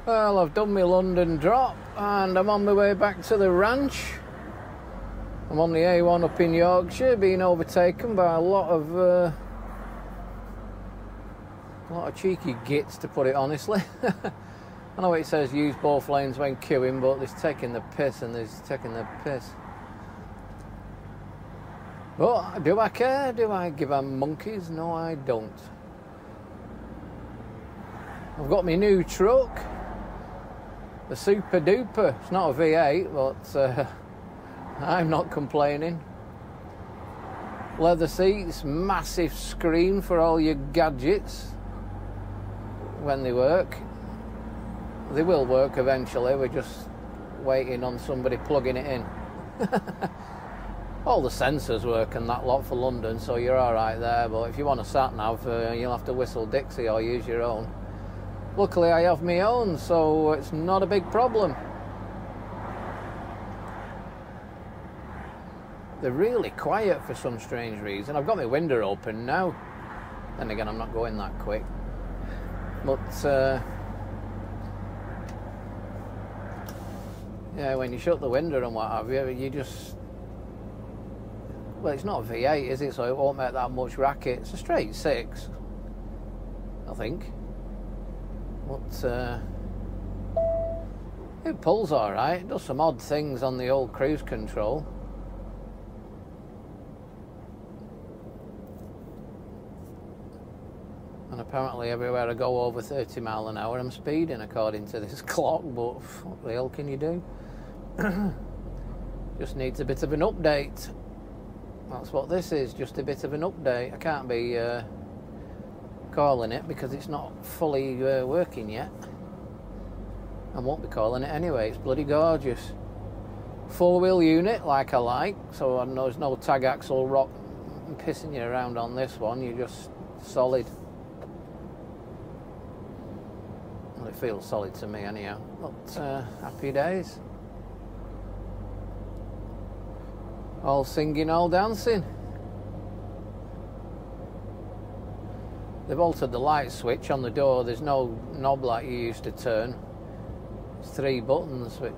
Well, I've done my London drop and I'm on my way back to the ranch. I'm on the A1 up in Yorkshire, being overtaken by a lot of cheeky gits, to put it honestly. I know it says use both lanes when queuing, but there's taking the piss and there's taking the piss. But do I care? Do I give them monkeys? No, I don't. I've got my new truck, the Super Duper. It's not a V8, but I'm not complaining. Leather seats, massive screen for all your gadgets when they work. They will work eventually, we're just waiting on somebody plugging it in. All the sensors work and that lot for London, so you're alright there, but if you want a sat-nav, you'll have to whistle Dixie or use your own. Luckily I have my own, so it's not a big problem. They're really quiet for some strange reason. I've got my window open now. Then again, I'm not going that quick. But yeah, when you shut the window and what have you, you just... Well, it's not a V8, is it? So it won't make that much racket. It's a straight 6, I think. But it pulls alright. It does some odd things on the old cruise control. And apparently everywhere I go over 30 mile an hour I'm speeding according to this clock, but what the hell can you do? Just needs a bit of an update. That's what this is, just a bit of an update. I can't be calling it because it's not fully working yet. I won't be calling it anyway, it's bloody gorgeous. 4-wheel unit like I like, so there's no tag axle rock pissing you around on this one, you're just solid. Well, it feels solid to me anyhow, but happy days. All singing, all dancing. They've altered the light switch on the door. There's no knob like you used to turn. It's 3 buttons, which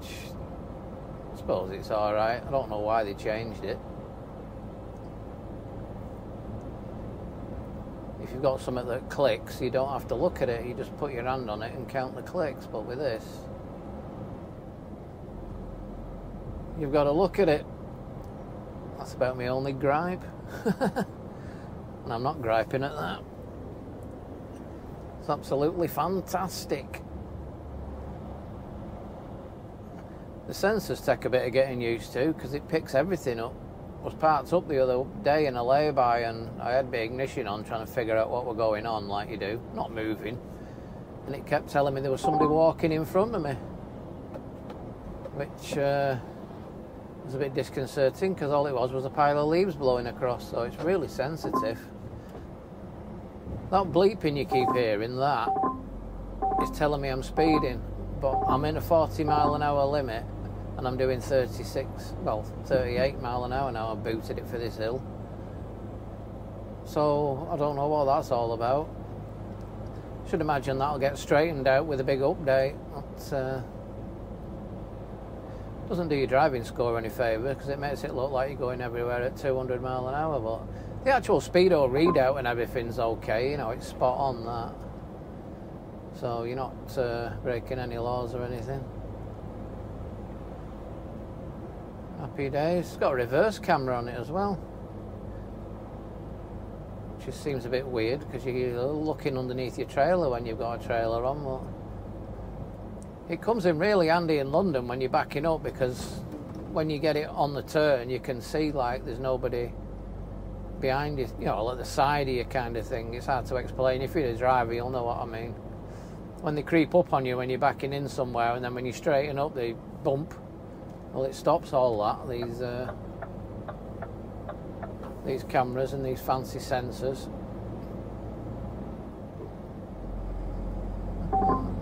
I suppose it's alright. I don't know why they changed it. If you've got something that clicks, you don't have to look at it. You just put your hand on it and count the clicks. But with this, you've got to look at it. That's about my only gripe. And I'm not griping at that. It's absolutely fantastic. The sensors take a bit of getting used to because it picks everything up. I was parked up the other day in a lay-by and I had my ignition on trying to figure out what was going on, like you do, not moving. And it kept telling me there was somebody walking in front of me, which was a bit disconcerting because all it was a pile of leaves blowing across, so it's really sensitive. That bleeping you keep hearing, that is telling me I'm speeding, but I'm in a 40 mile an hour limit and I'm doing 38 mile an hour now. I've booted it for this hill, so I don't know what that's all about. Should imagine that'll get straightened out with a big update. But doesn't do your driving score any favour because it makes it look like you're going everywhere at 200 mile an hour, but the actual speedo readout and everything's okay, you know, it's spot on that. So you're not breaking any laws or anything. Happy days. It's got a reverse camera on it as well, which just seems a bit weird because you're looking underneath your trailer when you've got a trailer on, but it comes in really handy in London when you're backing up, because when you get it on the turn you can see like there's nobody behind you, you know, at the side of you kind of thing. It's hard to explain. If you're a driver you'll know what I mean. When they creep up on you when you're backing in somewhere, and then when you straighten up they bump. Well, it stops all that, these cameras and these fancy sensors.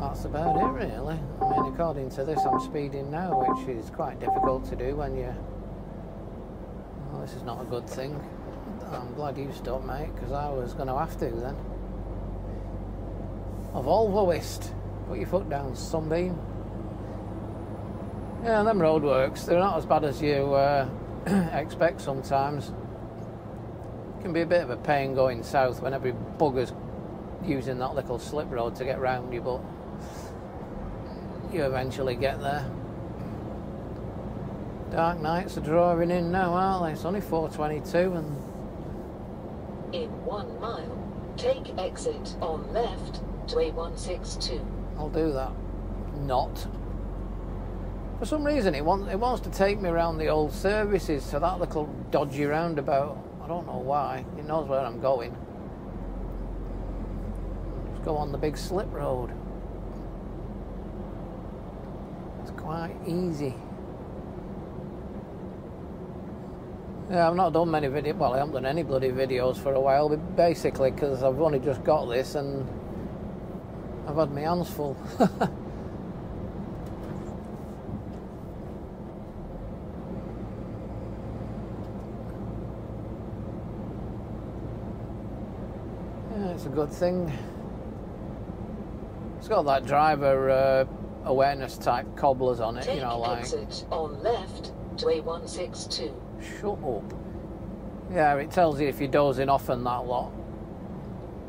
That's about it really. I mean, according to this I'm speeding now, which is quite difficult to do when you... Well, this is not a good thing. I'm glad you stopped, mate, because I was going to have to then. A Volvoist. Put your foot down, sunbeam. Yeah, them roadworks, they're not as bad as you expect sometimes. It can be a bit of a pain going south when every bugger's using that little slip road to get round you, but you eventually get there. Dark nights are drawing in now, aren't they? It's only 4:22 and... In 1 mile, take exit on left to A162. I'll do that. Not. For some reason it wants to take me around the old services to that little dodgy roundabout. I don't know why. It knows where I'm going. Let's go on the big slip road. It's quite easy. Yeah, I've not done many videos. Well, I haven't done any bloody videos for a while, but basically because I've only just got this and I've had my hands full. Yeah, it's a good thing. It's got that driver awareness type cobblers on it, take you know, like... exit on left to A162. Shut up. Yeah, it tells you if you're dozing off and that lot.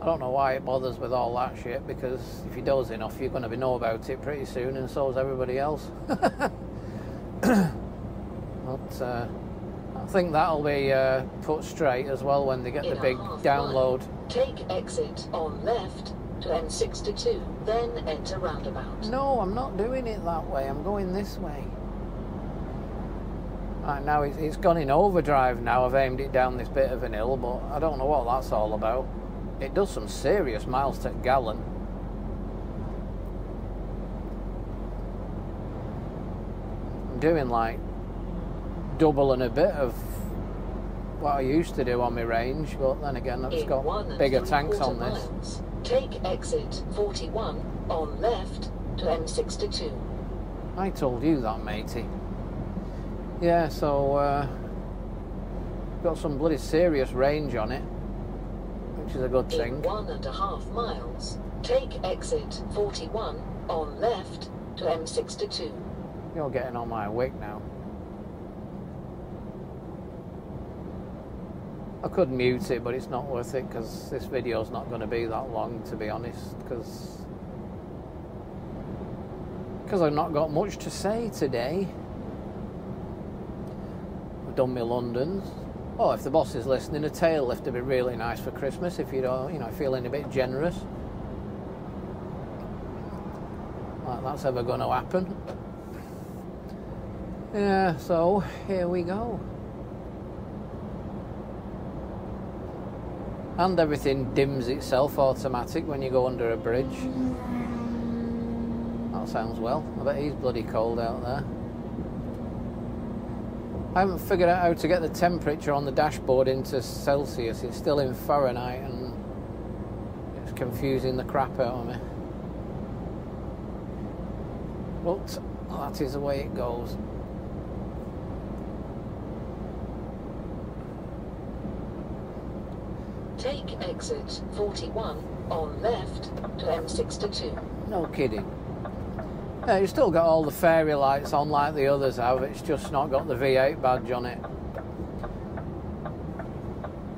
I don't know why it bothers with all that shit, because if you're dozing off, you're going to know about it pretty soon, and so is everybody else. But I think that'll be put straight as well when they get the big download. Take exit on left to M62, then enter roundabout. No, I'm not doing it that way. I'm going this way. Right, now it's gone in overdrive now. I've aimed it down this bit of an hill, but I don't know what that's all about. It does some serious miles to gallon. I'm doing like double and a bit of what I used to do on my range, but then again I've just got bigger tanks on this. Miles, take exit 41 on left to M62. I told you that, matey. Yeah, so got some bloody serious range on it, which is a good thing. In 1.5 miles, take exit 41 on left to M62. You're getting on my wick now. I could mute it, but it's not worth it because this video's not going to be that long, to be honest, because I've not got much to say today. I've done my Londons. Oh, if the boss is listening, a tail lift would be really nice for Christmas if you don't, you know, feeling a bit generous. Like that's ever going to happen. Yeah, so here we go. And everything dims itself automatic when you go under a bridge. That sounds well. I bet he's bloody cold out there. I haven't figured out how to get the temperature on the dashboard into Celsius. It's still in Fahrenheit and it's confusing the crap out of me. But that is the way it goes. Take exit 41 on left to M62. No kidding. Yeah, you've still got all the fairy lights on like the others have, it's just not got the V8 badge on it.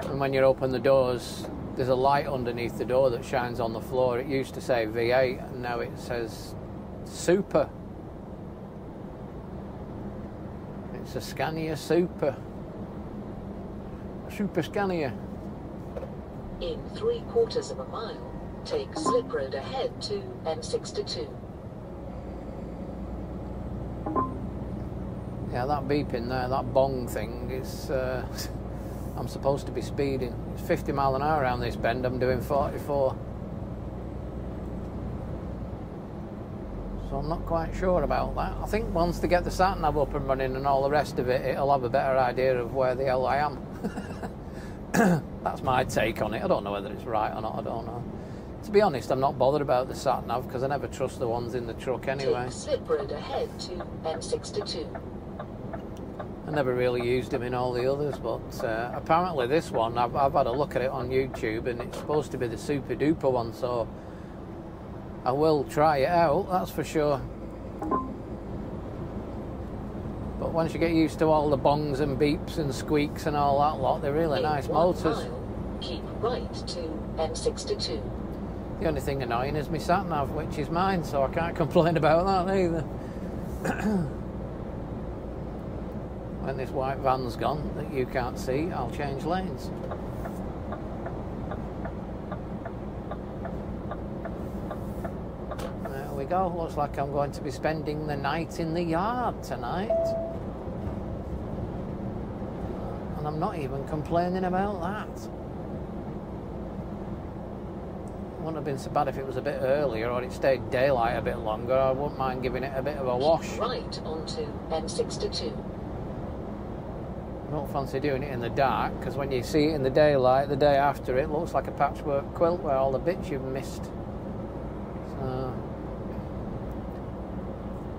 And when you open the doors, there's a light underneath the door that shines on the floor. It used to say V8 and now it says Super. It's a Scania Super. Super Scania. In 3/4 mile, take slip road ahead to M62. Yeah, that beeping there, that bong thing is... I'm supposed to be speeding. It's 50 mile an hour around this bend, I'm doing 44. So I'm not quite sure about that. I think once they get the sat-nav up and running and all the rest of it, it'll have a better idea of where the hell I am. That's my take on it. I don't know whether it's right or not, I don't know. To be honest, I'm not bothered about the sat-nav because I never trust the ones in the truck anyway. Take slip road ahead to M62. I never really used them in all the others, but apparently this one, I've had a look at it on YouTube and it's supposed to be the super duper one, so I will try it out, that's for sure. But once you get used to all the bongs and beeps and squeaks and all that lot, they're really nice motors. Mile, keep right to M62. The only thing annoying is my sat-nav, which is mine, so I can't complain about that either. When this white van's gone that you can't see, I'll change lanes. There we go. Looks like I'm going to be spending the night in the yard tonight. And I'm not even complaining about that. Wouldn't have been so bad if it was a bit earlier or it stayed daylight a bit longer. I wouldn't mind giving it a bit of a wash. Right onto M62. I don't fancy doing it in the dark, because when you see it in the daylight the day after, it looks like a patchwork quilt where all the bits you've missed. So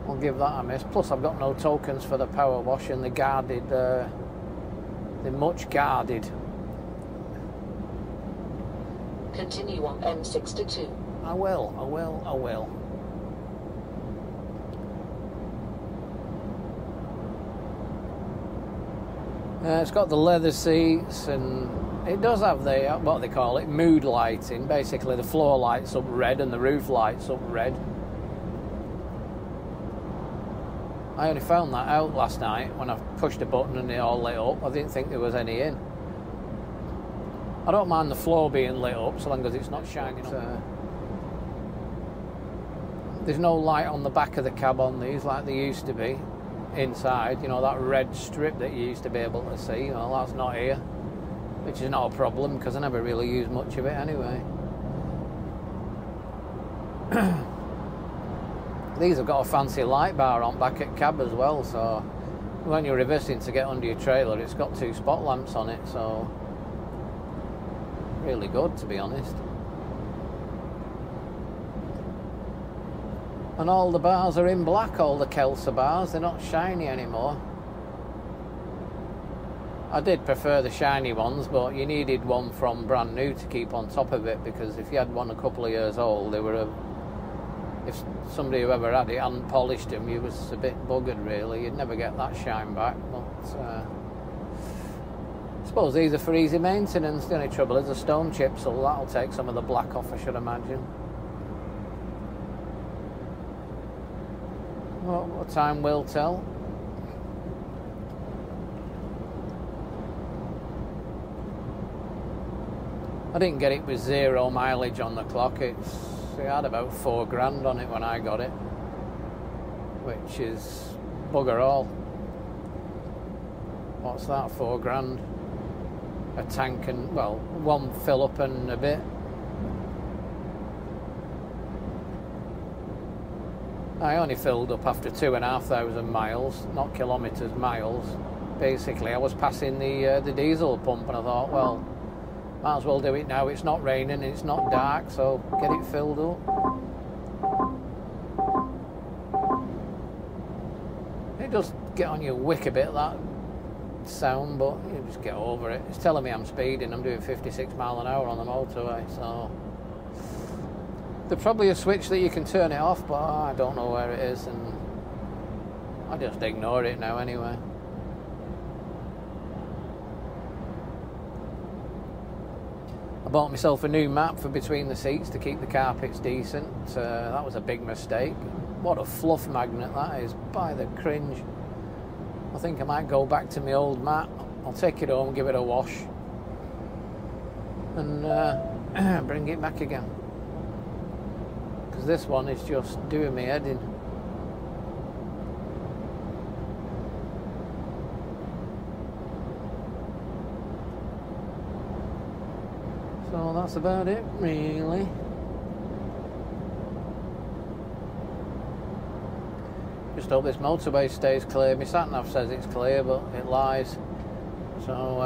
I'll give that a miss. Plus I've got no tokens for the power wash and the guarded, the much guarded. Continue on M62. I will. It's got the leather seats, and it does have the, what they call it, mood lighting. Basically the floor lights up red and the roof lights up red. I only found that out last night when I pushed a button and it all lit up. I didn't think there was any in. I don't mind the floor being lit up so long as it's not shining up. There's no light on the back of the cab on these like there used to be inside. You know, that red strip that you used to be able to see. Well, that's not here, which is not a problem because I never really use much of it anyway. These have got a fancy light bar on back at cab as well, so when you're reversing to get under your trailer, it's got 2 spot lamps on it, so really good, to be honest. And all the bars are in black, all the Kelsa bars. They're not shiny anymore. I did prefer the shiny ones, but you needed one from brand new to keep on top of it, because if you had one a couple of years old, they were if somebody who ever had it hadn't polished them, you was a bit buggered really. You'd never get that shine back. But I suppose these are for easy maintenance. The only trouble is the stone chips, so that'll take some of the black off, I should imagine. Well, what time will tell. I didn't get it with 0 mileage on the clock. It had about 4 grand on it when I got it, which is bugger all. What's that, 4 grand? A tank and, well, 1 fill up and a bit. I only filled up after 2,500 miles, not kilometres, miles. Basically, I was passing the diesel pump and I thought, well, might as well do it now. It's not raining and it's not dark, so get it filled up. It does get on your wick a bit, that sound, but you just get over it. It's telling me I'm speeding. I'm doing 56 mile an hour on the motorway, so there's probably a switch that you can turn it off, but I don't know where it is, and I just ignore it now anyway. I bought myself a new mat for between the seats to keep the carpets decent. That was a big mistake. What a fluff magnet that is, by the cringe. I think I might go back to my old mat. I'll take it home, give it a wash, and bring it back again. Because this one is just doing me head in. So that's about it, really. Just hope this motorway stays clear. My sat-nav says it's clear, but it lies. So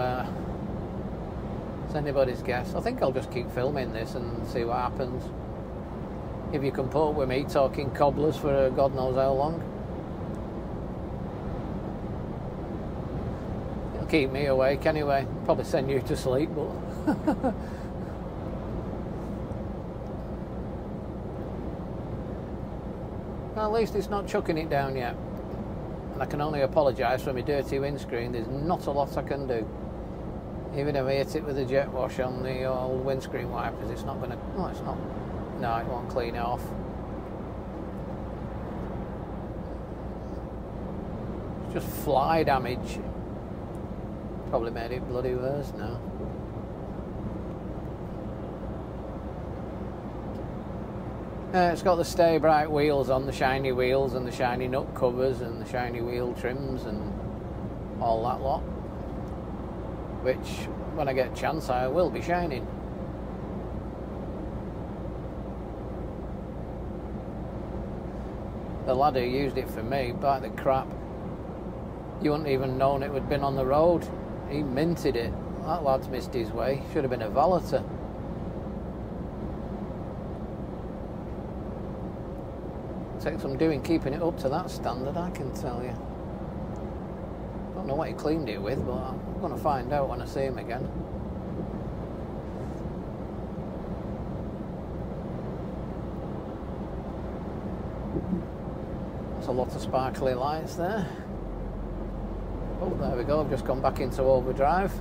it's anybody's guess. I think I'll just keep filming this and see what happens. If you can put up with me talking cobblers for God knows how long. It'll keep me awake anyway. Probably send you to sleep, but Well, at least it's not chucking it down yet. And I can only apologise for my dirty windscreen. There's not a lot I can do. Even if I hit it with a jet wash on the old windscreen wipers, it's not going to... No, it's not. No, it won't clean it off. It's just fly damage. Probably made it bloody worse now. It's got the Stay Bright wheels on, the shiny wheels and the shiny nut covers and the shiny wheel trims and all that lot. Which, when I get a chance, I will be shining. The lad who used it for me, by the crap, you wouldn't even known it had been on the road. He minted it. That lad's missed his way. Should have been a valeter. Takes some doing keeping it up to that standard, I can tell you. Don't know what he cleaned it with, but I'm going to find out when I see him again. That's a lot of sparkly lights there. Oh, there we go, I've just gone back into overdrive.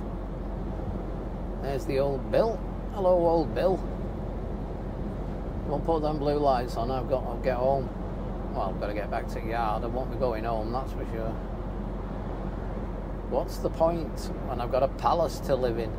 There's the old Bill. Hello, old Bill. Won't put them blue lights on, I've got to get home. Well, I've got to get back to the yard. I won't be going home, that's for sure. What's the point when I've got a palace to live in?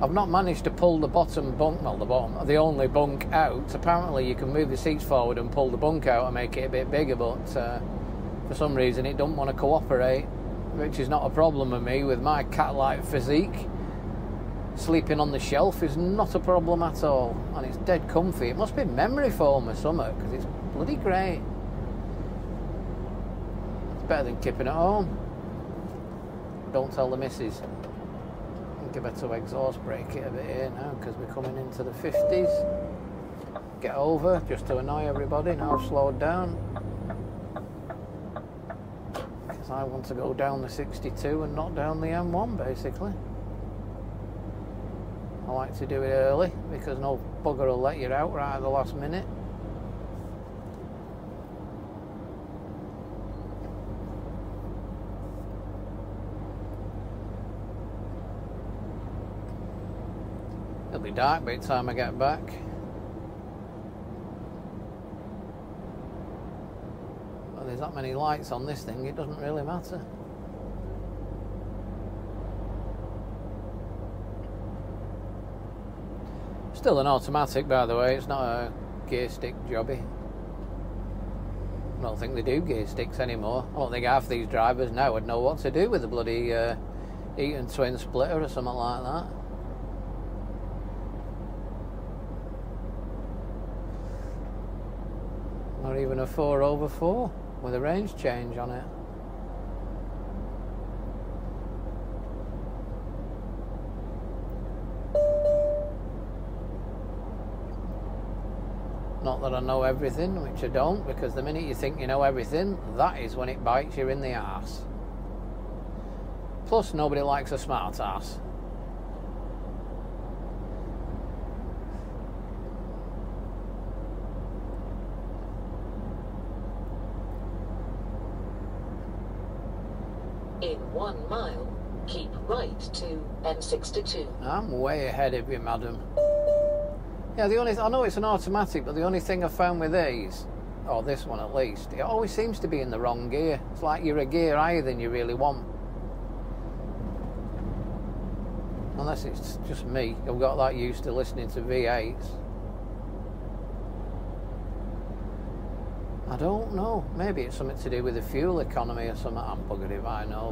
I've not managed to pull the bottom bunk, well, the only bunk out. Apparently you can move the seats forward and pull the bunk out and make it a bit bigger, but for some reason it don't want to cooperate, which is not a problem with me. With my cat-like physique, sleeping on the shelf is not a problem at all, and it's dead comfy. It must be memory foam or something, because it's bloody great. It's better than keeping it home. Don't tell the missus. I think I better exhaust brake it a bit here now, because we're coming into the 50s. Get over, just to annoy everybody. Now I've slowed down, because I want to go down the 62 and not down the M1, basically. I like to do it early, because no bugger will let you out right at the last minute. It'll be dark by the time I get back. Well, there's that many lights on this thing, it doesn't really matter. Still an automatic, by the way, it's not a gear stick jobby. I don't think they do gear sticks anymore. I don't think half these drivers now would know what to do with the bloody Eaton twin splitter or something like that. Or even a 4/4 with a range change on it. Not that I know everything, which I don't, because the minute you think you know everything, that is when it bites you in the arse. Plus, nobody likes a smart ass. In 1 mile, keep right to M62. I'm way ahead of you, madam. Yeah, I know it's an automatic, but the only thing I've found with these, or this one at least, it always seems to be in the wrong gear. It's like you're a gear higher than you really want. Unless it's just me, I've got that used to listening to V8s. I don't know, maybe it's something to do with the fuel economy or something, I'm buggered if I know,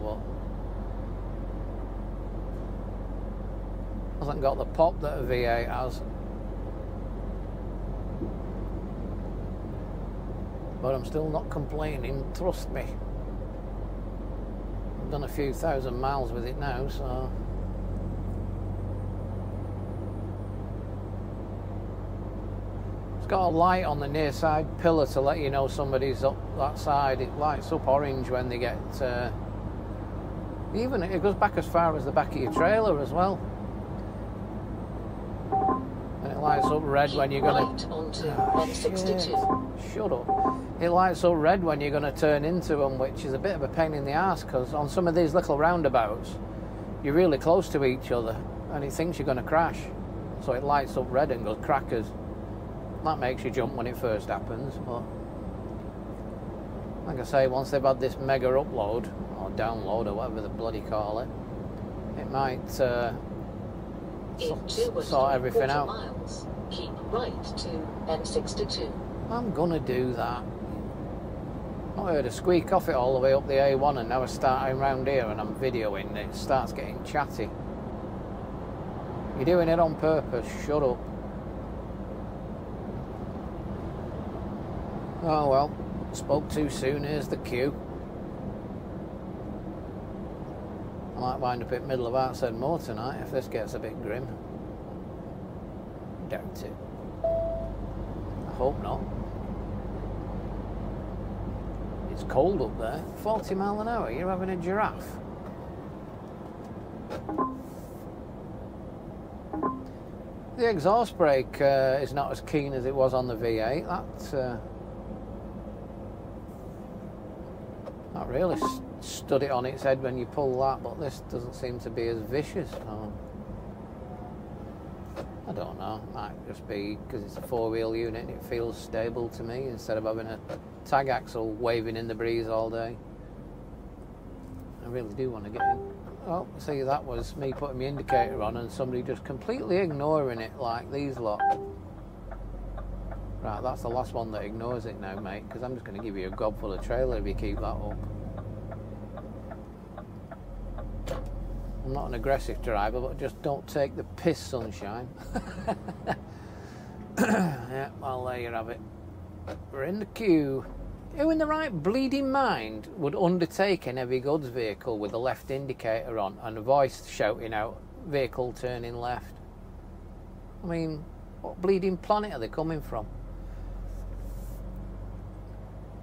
but hasn't got the pop that a V8 has. But I'm still not complaining, trust me. I've done a few thousand miles with it now, so... It's got a light on the near side pillar to let you know somebody's up that side. It lights up orange when they get Even it goes back as far as the back of your trailer as well. And it lights up red when you're going right onto M62. Shut up. It lights up red when you're going to turn into them, which is a bit of a pain in the arse, because on some of these little roundabouts, you're really close to each other, and it thinks you're going to crash. So it lights up red and goes crackers. That makes you jump when it first happens, but like I say, once they've had this mega upload, or download, or whatever the bloody call it, it might sort everything out. Miles, keep right to M62. I'm gonna do that. I heard a squeak off it all the way up the A1, and now it's starting round here and I'm videoing it. It starts getting chatty. You're doing it on purpose, shut up. Oh well, spoke too soon, here's the queue. I might wind up in middle of Artshead Moor tonight if this gets a bit grim. Doubt it. I hope not. It's cold up there. 40 mile an hour, you're having a giraffe. The exhaust brake is not as keen as it was on the V8. That really stood it on its head when you pull that, but this doesn't seem to be as vicious. Oh. I don't know, might just be because it's a four-wheel unit and it feels stable to me instead of having a tag axle waving in the breeze all day. I really do want to get in. Oh, see, that was me putting my indicator on and somebody just completely ignoring it like these lot. Right, that's the last one that ignores it now, mate, because I'm just going to give you a gob full of trailer if you keep that up. I'm not an aggressive driver, but just don't take the piss, sunshine. Yeah, well, there you have it. We're in the queue. Who in the right bleeding mind would undertake an heavy goods vehicle with a left indicator on and a voice shouting out, vehicle turning left? I mean, what bleeding planet are they coming from?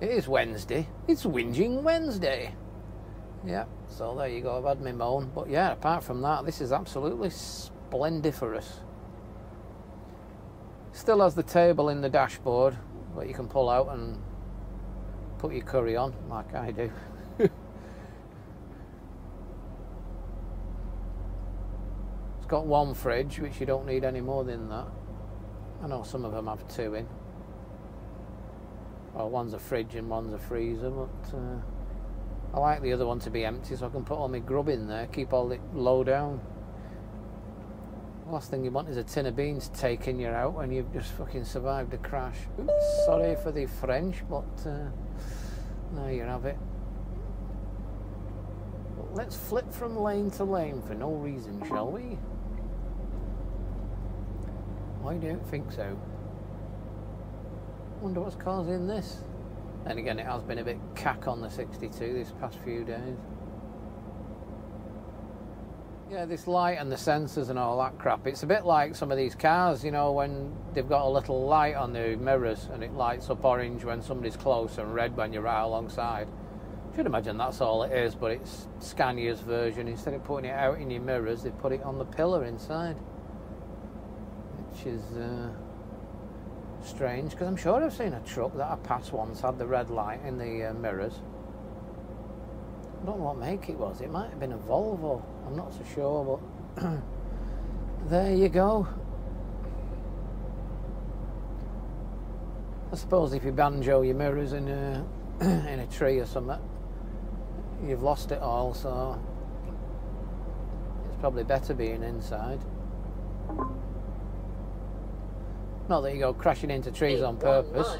It is Wednesday. It's Whinging Wednesday. Yeah, so there you go, I've had my moan. But yeah, apart from that, this is absolutely splendiferous. Still has the table in the dashboard that you can pull out and put your curry on, like I do. It's got one fridge, which you don't need any more than that. I know some of them have two in. Well, one's a fridge and one's a freezer, but I like the other one to be empty so I can put all my grub in there, keep all it low down. Last thing you want is a tin of beans taking you out when you've just fucking survived a crash. Oops, sorry for the French, but there you have it. But let's flip from lane to lane for no reason, shall we? I don't think so. Wonder what's causing this. And again, it has been a bit cack on the 62 these past few days. Yeah, this light and the sensors and all that crap, it's a bit like some of these cars, you know, when they've got a little light on the mirrors and it lights up orange when somebody's close and red when you're right alongside. Should imagine that's all it is, but it's Scania's version. Instead of putting it out in your mirrors, they put it on the pillar inside, which is strange, because I'm sure I've seen a truck that I passed once had the red light in the mirrors. I don't know what make it was. It might have been a Volvo. I'm not so sure, but there you go. I suppose if you banjo your mirrors in a in a tree or something, you've lost it all. So it's probably better being inside. Not that you go crashing into trees on purpose.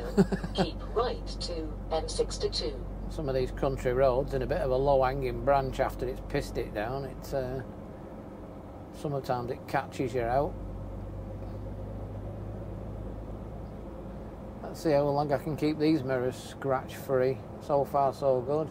Keep right to M62. Some of these country roads in a bit of a low-hanging branch after it's pissed it down. It's sometimes it catches you out. Let's see how long I can keep these mirrors scratch-free. So far, so good.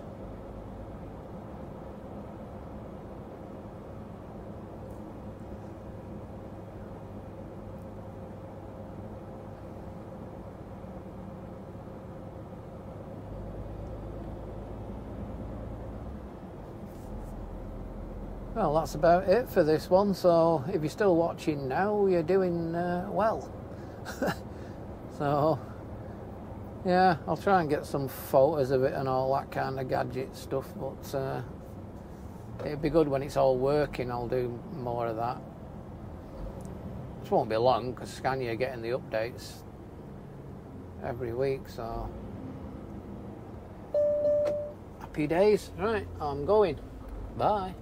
Well, that's about it for this one. So if you're still watching now, you're doing well. So yeah, I'll try and get some photos of it and all that kind of gadget stuff, but it'd be good when it's all working. I'll do more of that. It won't be long because Scania are getting the updates every week, so happy days. Right, I'm going. Bye.